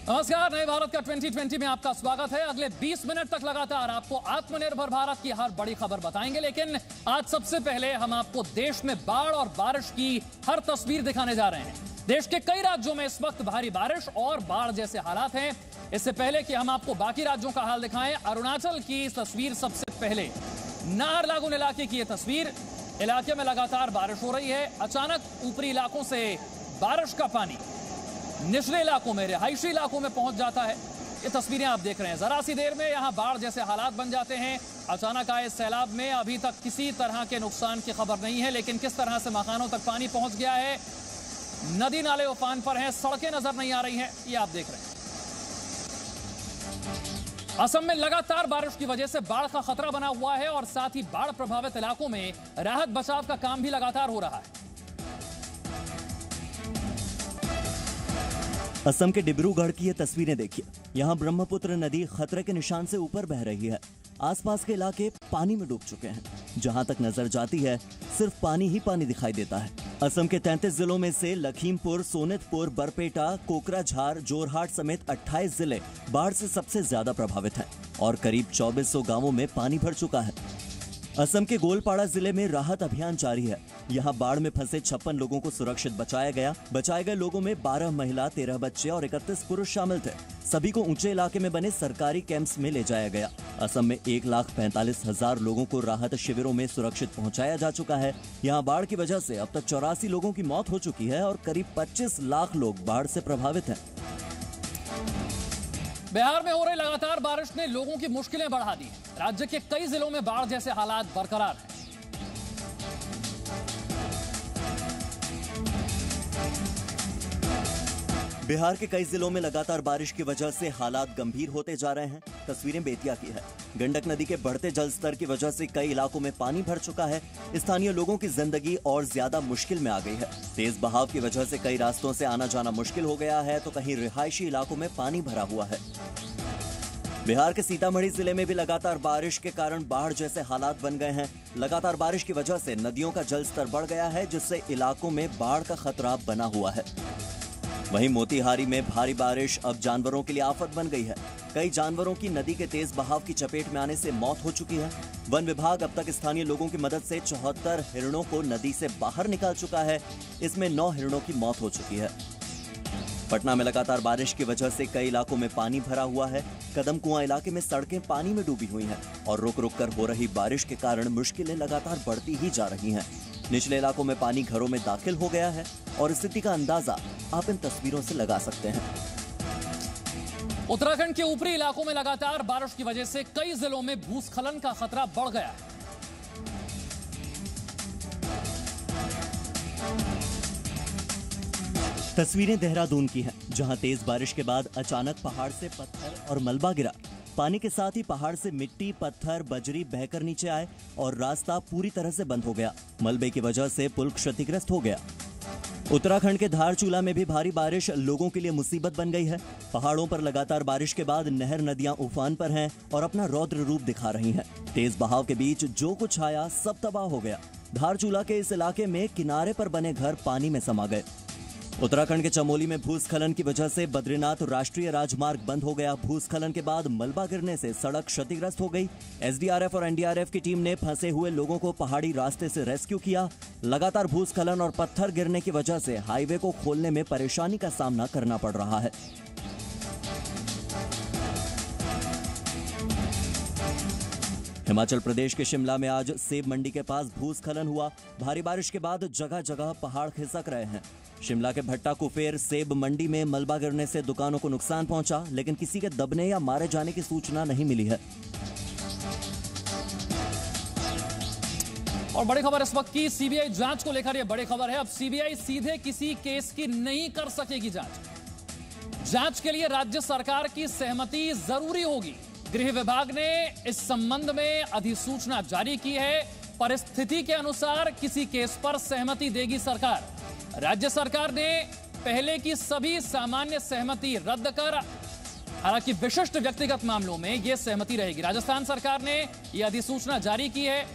नमस्कार। नए भारत का 2020 में आपका स्वागत है। अगले 20 मिनट तक लगातार आपको आत्मनिर्भर भारत की हर बड़ी खबर बताएंगे, लेकिन आज सबसे पहले हम आपको देश में बाढ़ और बारिश की हर तस्वीर दिखाने जा रहे हैं। देश के कई राज्यों में इस वक्त भारी बारिश और बाढ़ जैसे हालात हैं। इससे पहले कि हम आपको बाकी राज्यों का हाल दिखाएं, अरुणाचल की तस्वीर सबसे पहले। नाहरलगुन इलाके की यह तस्वीर। इलाके में लगातार बारिश हो रही है। अचानक ऊपरी इलाकों से बारिश का पानी निचले इलाकों में, रिहायशी इलाकों में पहुंच जाता है। ये तस्वीरें आप देख रहे हैं। जरा सी देर में यहां बाढ़ जैसे हालात बन जाते हैं। अचानक आए सैलाब में अभी तक किसी तरह के नुकसान की खबर नहीं है, लेकिन किस तरह से मकानों तक पानी पहुंच गया है, नदी नाले उफान पर हैं, सड़कें नजर नहीं आ रही हैं, ये आप देख रहे हैं। असम में लगातार बारिश की वजह से बाढ़ का खतरा बना हुआ है और साथ ही बाढ़ प्रभावित इलाकों में राहत बचाव का काम भी लगातार हो रहा है। असम के डिब्रूगढ़ की ये तस्वीरें देखिए। यहाँ ब्रह्मपुत्र नदी खतरे के निशान से ऊपर बह रही है। आसपास के इलाके पानी में डूब चुके हैं। जहाँ तक नजर जाती है सिर्फ पानी ही पानी दिखाई देता है। असम के 33 जिलों में से लखीमपुर, सोनितपुर, बरपेटा, कोकराझार, जोरहाट समेत 28 जिले बाढ़ से सबसे ज्यादा प्रभावित हैं और करीब 2400 गांवों में पानी भर चुका है। असम के गोलपाड़ा जिले में राहत अभियान जारी है। यहाँ बाढ़ में फंसे 56 लोगों को सुरक्षित बचाया गया। बचाए गए लोगों में 12 महिला, 13 बच्चे और 31 पुरुष शामिल थे। सभी को ऊंचे इलाके में बने सरकारी कैंप्स में ले जाया गया। असम में 1,45,000 लोगों को राहत शिविरों में सुरक्षित पहुंचाया जा चुका है। यहाँ बाढ़ की वजह से अब तक 84 लोगों की मौत हो चुकी है और करीब 25 लाख लोग बाढ़ से प्रभावित हैं। बिहार में हो रही लगातार बारिश ने लोगों की मुश्किलें बढ़ा दी हैं। राज्य के कई जिलों में बाढ़ जैसे हालात बरकरार हैं। बिहार के कई जिलों में लगातार बारिश की वजह से हालात गंभीर होते जा रहे हैं। तस्वीरें बेतिया की है। गंडक नदी के बढ़ते जलस्तर की वजह से कई इलाकों में पानी भर चुका है। स्थानीय लोगों की जिंदगी और ज्यादा मुश्किल में आ गई है। तेज बहाव की वजह से कई रास्तों से आना जाना मुश्किल हो गया है, तो कहीं रिहायशी इलाकों में पानी भरा हुआ है। बिहार के सीतामढ़ी जिले में भी लगातार बारिश के कारण बाढ़ जैसे हालात बन गए हैं। लगातार बारिश की वजह से नदियों का जलस्तर बढ़ गया है, जिससे इलाकों में बाढ़ का खतरा बना हुआ है। वहीं मोतिहारी में भारी बारिश अब जानवरों के लिए आफत बन गई है। कई जानवरों की नदी के तेज बहाव की चपेट में आने से मौत हो चुकी है। वन विभाग अब तक स्थानीय लोगों की मदद से 74 हिरणों को नदी से बाहर निकाल चुका है। इसमें 9 हिरणों की मौत हो चुकी है। पटना में लगातार बारिश की वजह से कई इलाकों में पानी भरा हुआ है। कदम कुआं इलाके में सड़कें पानी में डूबी हुई हैं और रुक रुक कर हो रही बारिश के कारण मुश्किलें लगातार बढ़ती ही जा रही हैं। निचले इलाकों में पानी घरों में दाखिल हो गया है और स्थिति का अंदाजा आप इन तस्वीरों से लगा सकते हैं। उत्तराखंड के ऊपरी इलाकों में लगातार बारिश की वजह से कई जिलों में भूस्खलन का खतरा बढ़ गया है। तस्वीरें देहरादून की हैं, जहां तेज बारिश के बाद अचानक पहाड़ से पत्थर और मलबा गिरा। पानी के साथ ही पहाड़ से मिट्टी, पत्थर, बजरी बहकर नीचे आए और रास्ता पूरी तरह से बंद हो गया। मलबे की वजह से पुल क्षतिग्रस्त हो गया। उत्तराखंड के धारचूला में भी भारी बारिश लोगों के लिए मुसीबत बन गई है। पहाड़ों पर लगातार बारिश के बाद नहर नदियां उफान पर हैं और अपना रौद्र रूप दिखा रही हैं। तेज बहाव के बीच जो कुछ आया सब तबाह हो गया। धारचूला के इस इलाके में किनारे पर बने घर पानी में समा गए। उत्तराखंड के चमोली में भूस्खलन की वजह से बद्रीनाथ राष्ट्रीय राजमार्ग बंद हो गया। भूस्खलन के बाद मलबा गिरने से सड़क क्षतिग्रस्त हो गई। एसडीआरएफ और एनडीआरएफ की टीम ने फंसे हुए लोगों को पहाड़ी रास्ते से रेस्क्यू किया। लगातार भूस्खलन और पत्थर गिरने की वजह से हाईवे को खोलने में परेशानी का सामना करना पड़ रहा है। हिमाचल प्रदेश के शिमला में आज सेब मंडी के पास भूस्खलन हुआ। भारी बारिश के बाद जगह जगह पहाड़ खिसक रहे हैं। शिमला के भट्टा कुफेर सेब मंडी में मलबा गिरने से दुकानों को नुकसान पहुंचा, लेकिन किसी के दबने या मारे जाने की सूचना नहीं मिली है। और बड़ी खबर इस वक्त की सीबीआई जांच को लेकर, यह बड़ी खबर है। अब सीबीआई सीधे किसी केस की नहीं कर सकेगी जांच। जांच के लिए राज्य सरकार की सहमति जरूरी होगी। गृह विभाग ने इस संबंध में अधिसूचना जारी की है। परिस्थिति के अनुसार किसी केस पर सहमति देगी सरकार। राज्य सरकार ने पहले की सभी सामान्य सहमति रद्द कर, हालांकि विशिष्ट व्यक्तिगत मामलों में यह सहमति रहेगी। राजस्थान सरकार ने यह अधिसूचना जारी की है।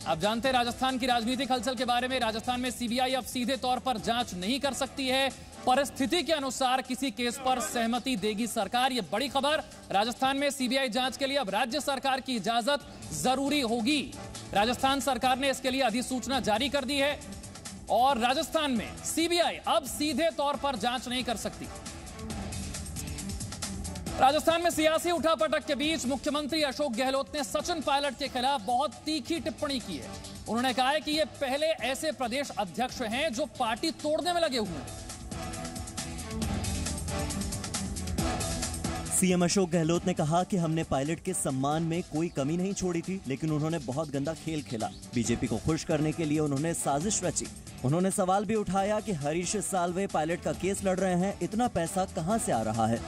आप जानते हैं राजस्थान की राजनीतिक हलचल के बारे में। राजस्थान में सीबीआई अब सीधे तौर पर जांच नहीं कर सकती है, परिस्थिति के अनुसार किसी केस पर सहमति देगी सरकार। यह बड़ी खबर। राजस्थान में सीबीआई जांच के लिए अब राज्य सरकार की इजाजत जरूरी होगी। राजस्थान सरकार ने इसके लिए अधिसूचना जारी कर दी है और राजस्थान में सीबीआई अब सीधे तौर पर जांच नहीं कर सकती। राजस्थान में सियासी उठापटक के बीच मुख्यमंत्री अशोक गहलोत ने सचिन पायलट के खिलाफ बहुत तीखी टिप्पणी की है। उन्होंने कहा है कि ये पहले ऐसे प्रदेश अध्यक्ष हैं जो पार्टी तोड़ने में लगे हुए हैं। सीएम अशोक गहलोत ने कहा कि हमने पायलट के सम्मान में कोई कमी नहीं छोड़ी थी, लेकिन उन्होंने बहुत गंदा खेल खेला। बीजेपी को खुश करने के लिए उन्होंने साजिश रची। उन्होंने सवाल भी उठाया कि हरीश साल्वे पायलट का केस लड़ रहे हैं, इतना पैसा कहां से आ रहा है।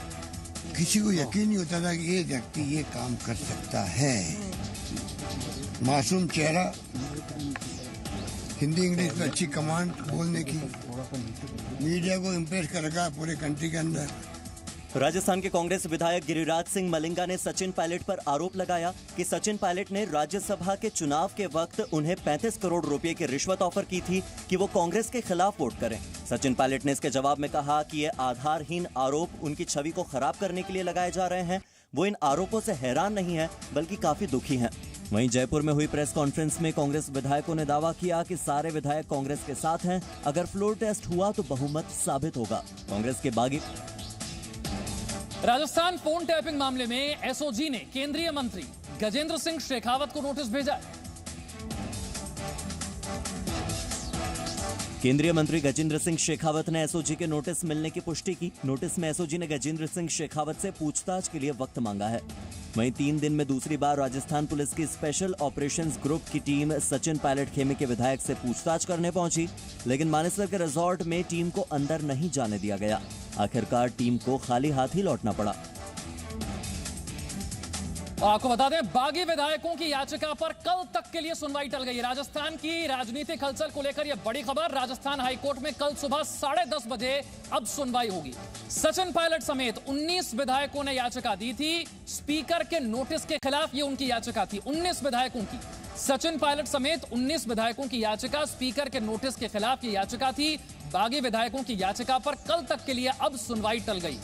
किसी को यकीन नहीं होता था कि ये व्यक्ति ये काम कर सकता है। मासूम चेहरा, हिंदी इंग्लिश में अच्छी कमांड बोलने की, मीडिया को इम्प्रेस कर रखा पूरे कंट्री के अंदर। राजस्थान के कांग्रेस विधायक गिरिराज सिंह मलिंगा ने सचिन पायलट पर आरोप लगाया कि सचिन पायलट ने राज्यसभा के चुनाव के वक्त उन्हें 35 करोड़ रुपए की रिश्वत ऑफर की थी कि वो कांग्रेस के खिलाफ वोट करें। सचिन पायलट ने इसके जवाब में कहा कि ये आधारहीन आरोप उनकी छवि को खराब करने के लिए लगाए जा रहे हैं। वो इन आरोपों से हैरान नहीं है, बल्कि काफी दुखी हैं। वहीं जयपुर में हुई प्रेस कॉन्फ्रेंस में कांग्रेस विधायकों ने दावा किया कि सारे विधायक कांग्रेस के साथ हैं। अगर फ्लोर टेस्ट हुआ तो बहुमत साबित होगा। कांग्रेस के बागी राजस्थान फोन टैपिंग मामले में एसओजी ने केंद्रीय मंत्री गजेंद्र सिंह शेखावत को नोटिस भेजा। केंद्रीय मंत्री गजेंद्र सिंह शेखावत ने एसओजी के नोटिस मिलने की पुष्टि की। नोटिस में एसओजी ने गजेंद्र सिंह शेखावत से पूछताछ के लिए वक्त मांगा है। वहीं 3 दिन में दूसरी बार राजस्थान पुलिस की स्पेशल ऑपरेशंस ग्रुप की टीम सचिन पायलट खेमे के विधायक से पूछताछ करने पहुंची, लेकिन मानेसर के रिजॉर्ट में टीम को अंदर नहीं जाने दिया गया। आखिरकार टीम को खाली हाथ ही लौटना पड़ा। और आपको बता दें, बागी विधायकों की याचिका पर कल तक के लिए सुनवाई टल गई। राजस्थान की राजनीतिक हलचल को लेकर यह बड़ी खबर। राजस्थान हाईकोर्ट में कल सुबह 10:30 बजे अब सुनवाई होगी। सचिन पायलट समेत 19 विधायकों ने याचिका दी थी स्पीकर के नोटिस के खिलाफ। ये उनकी याचिका थी, 19 विधायकों की। सचिन पायलट समेत 19 विधायकों की याचिका स्पीकर के नोटिस के खिलाफ ये याचिका थी। बागी विधायकों की याचिका पर कल तक के लिए अब सुनवाई टल गई।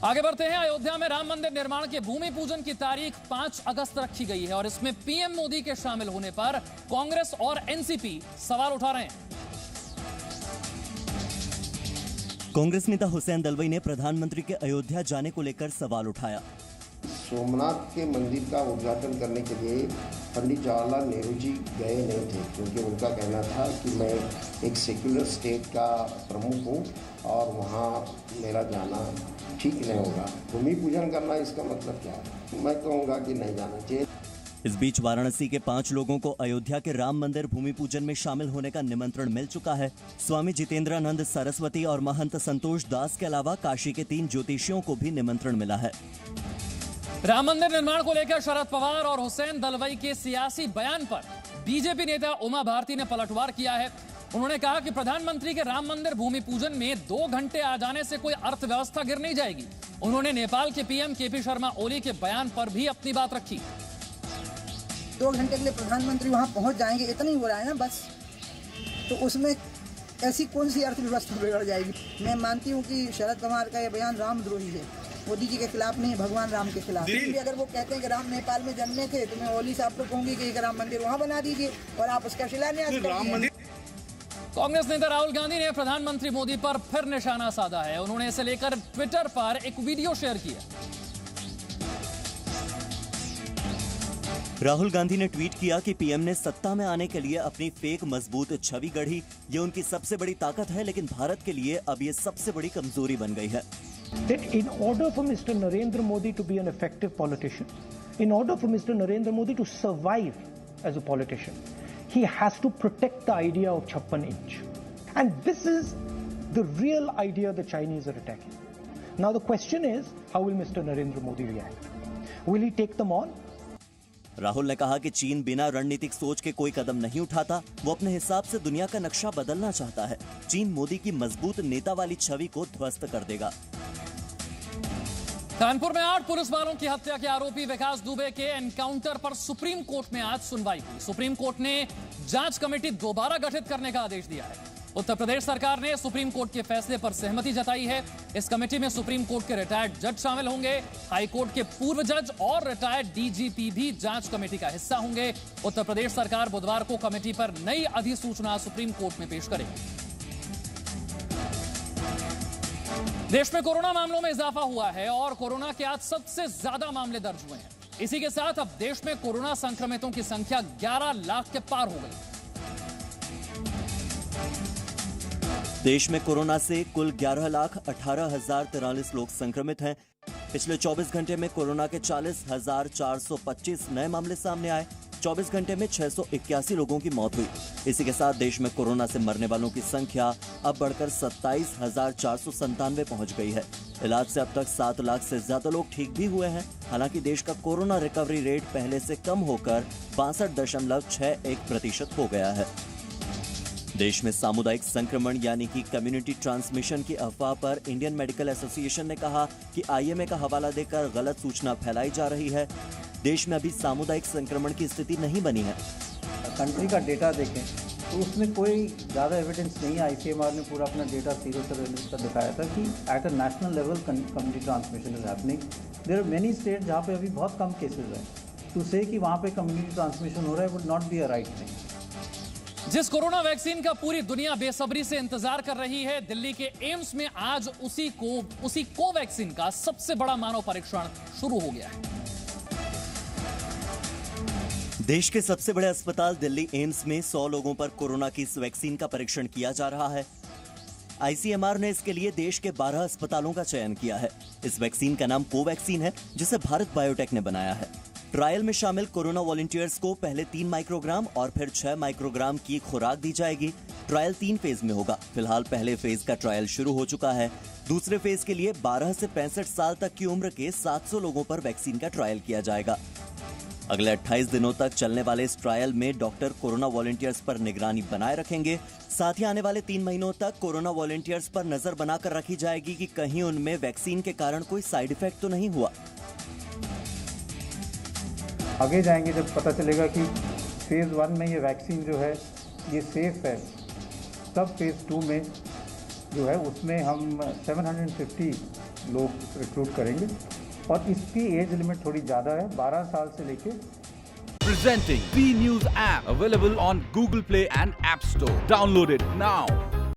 आगे बढ़ते हैं। अयोध्या में राम मंदिर निर्माण के भूमि पूजन की तारीख 5 अगस्त रखी गई है और इसमें पीएम मोदी के शामिल होने पर कांग्रेस और एनसीपी सवाल उठा रहे हैं। कांग्रेस नेता हुसैन दलवाई ने प्रधानमंत्री के अयोध्या जाने को लेकर सवाल उठाया। सोमनाथ के मंदिर का उद्घाटन करने के लिए पंडित जवाहरलाल नेहरू जी गए नहीं थे, क्योंकि उनका कहना था कि मैं एक सेक्युलर स्टेट का प्रमुख हूँ और वहाँ मेरा जाना ठीक नहीं होगा। भूमि पूजन करना इसका मतलब क्या है? मैं कहूँगा कि नहीं जाना चाहिए। इस बीच वाराणसी के 5 लोगों को अयोध्या के राम मंदिर भूमि पूजन में शामिल होने का निमंत्रण मिल चुका है। स्वामी जितेंद्रानंद सरस्वती और महंत संतोष दास के अलावा काशी के 3 ज्योतिषियों को भी निमंत्रण मिला है। राम मंदिर निर्माण को लेकर शरद पवार और हुसैन दलवाई के सियासी बयान पर बीजेपी नेता उमा भारती ने पलटवार किया है। उन्होंने कहा कि प्रधानमंत्री के राम मंदिर भूमि पूजन में 2 घंटे आ जाने से कोई अर्थव्यवस्था गिर नहीं जाएगी। उन्होंने नेपाल के पीएम केपी शर्मा ओली के बयान पर भी अपनी बात रखी। 2 घंटे के लिए प्रधानमंत्री वहां पहुंच जाएंगे, इतना ही हो रहा है ना बस। तो उसमें ऐसी कौन सी अर्थव्यवस्था बिगड़ जाएगी? मैं मानती हूँ कि शरद पवार का यह बयान रामद्रोही है, मोदी जी के खिलाफ नहीं है, भगवान राम के खिलाफ। अगर वो कहते हैं कि राम नेपाल में जन्मे थे, तो मैं ओली साहब को कहूंगी कि एक राम मंदिर वहां बना दीजिए और आप उसका शिलान्यास करिए। कांग्रेस नेता राहुल गांधी ने प्रधानमंत्री मोदी पर फिर निशाना साधा है। उन्होंने इसे लेकर ट्विटर पर एक वीडियो शेयर किया। राहुल गांधी ने ट्वीट किया कि पीएम ने सत्ता में आने के लिए अपनी फेक मजबूत छवि गढ़ी। ये उनकी सबसे बड़ी ताकत है, लेकिन भारत के लिए अब ये सबसे बड़ी कमजोरी बन गई है। That in order for Mr. Narendra Modi to be an effective politician, in order for Mr. Narendra Modi to survive as a politician, he has to protect the idea of 56 inch. And this is the real idea the Chinese are attacking. Now the question is, how will Mr. Narendra Modi react? Will he take them on? Rahul ने कहा कि चीन बिना रणनीतिक सोच के कोई कदम नहीं उठाता। वो अपने हिसाब से दुनिया का नक्शा बदलना चाहता है। चीन मोदी की मजबूत नेता वाली छवि को ध्वस्त कर देगा। कानपुर में 8 पुलिस वालों की हत्या के आरोपी विकास दुबे के एनकाउंटर पर सुप्रीम कोर्ट में आज सुनवाई हुई। सुप्रीम कोर्ट ने जांच कमेटी दोबारा गठित करने का आदेश दिया है। उत्तर प्रदेश सरकार ने सुप्रीम कोर्ट के फैसले पर सहमति जताई है। इस कमेटी में सुप्रीम कोर्ट के रिटायर्ड जज शामिल होंगे। हाई कोर्ट के पूर्व जज और रिटायर्ड डीजीपी भी जांच कमेटी का हिस्सा होंगे। उत्तर प्रदेश सरकार बुधवार को कमेटी पर नई अधिसूचना सुप्रीम कोर्ट में पेश करेगी। देश में कोरोना मामलों में इजाफा हुआ है और कोरोना के आज सबसे ज्यादा मामले दर्ज हुए हैं। इसी के साथ अब देश में कोरोना संक्रमितों की संख्या 11 लाख के पार हो गई। देश में कोरोना से कुल 11,18,043 लोग संक्रमित हैं। पिछले 24 घंटे में कोरोना के 40,425 नए मामले सामने आए। 24 घंटे में 681 लोगों की मौत हुई। इसी के साथ देश में कोरोना से मरने वालों की संख्या अब बढ़कर 27,497 पहुंच गई है। इलाज से अब तक 7 लाख से ज्यादा लोग ठीक भी हुए हैं। हालांकि देश का कोरोना रिकवरी रेट पहले से कम होकर 62.61% हो गया है। देश में सामुदायिक संक्रमण यानी कि कम्युनिटी ट्रांसमिशन की अफवाह पर इंडियन मेडिकल एसोसिएशन ने कहा कि आईएमए का हवाला देकर गलत सूचना फैलाई जा रही है। देश में अभी सामुदायिक संक्रमण की स्थिति नहीं बनी है। कंट्री का डेटा देखें तो उसमें कोई ज़्यादा एविडेंस नहीं है। आईसीएमआर ने पूरा अपना डेटा 0 से दिखाया था कि at a national level community transmission is happening. There are many state जहाँ पे अभी बहुत कम केसेज हैं। टू से कि वहाँ पे कम्युनिटी ट्रांसमिशन हो रहा है would not be a right thing. जिस कोरोना वैक्सीन का पूरी दुनिया बेसब्री से इंतजार कर रही है, दिल्ली के एम्स में आज उसी कोवैक्सीन का सबसे बड़ा मानव परीक्षण शुरू हो गया है। देश के सबसे बड़े अस्पताल दिल्ली एम्स में 100 लोगों पर कोरोना की इस वैक्सीन का परीक्षण किया जा रहा है। आईसीएमआर ने इसके लिए देश के 12 अस्पतालों का चयन किया है। इस वैक्सीन का नाम कोवैक्सीन है, जिसे भारत बायोटेक ने बनाया है। ट्रायल में शामिल कोरोना वॉलंटियर्स को पहले 3 माइक्रोग्राम और फिर 6 माइक्रोग्राम की खुराक दी जाएगी। ट्रायल 3 फेज में होगा। फिलहाल पहले फेज का ट्रायल शुरू हो चुका है। दूसरे फेज के लिए 12 से 65 साल तक की उम्र के 700 लोगों पर वैक्सीन का ट्रायल किया जाएगा। अगले 28 दिनों तक चलने वाले इस ट्रायल में डॉक्टर कोरोना वॉलंटियर्स पर निगरानी बनाए रखेंगे। साथ ही आने वाले 3 महीनों तक कोरोना वॉलंटियर्स पर नजर बनाकर रखी जाएगी कि कहीं उनमें वैक्सीन के कारण कोई साइड इफेक्ट तो नहीं हुआ। आगे जाएंगे जब पता चलेगा कि फेज़ 1 में ये वैक्सीन जो है ये सेफ है, तब फेज़ 2 में जो है उसमें हम 750 लोग रिक्रूट करेंगे और इसकी एज लिमिट थोड़ी ज़्यादा है, 12 साल से लेके। Presenting B News app available on Google Play and App Store. Download it now.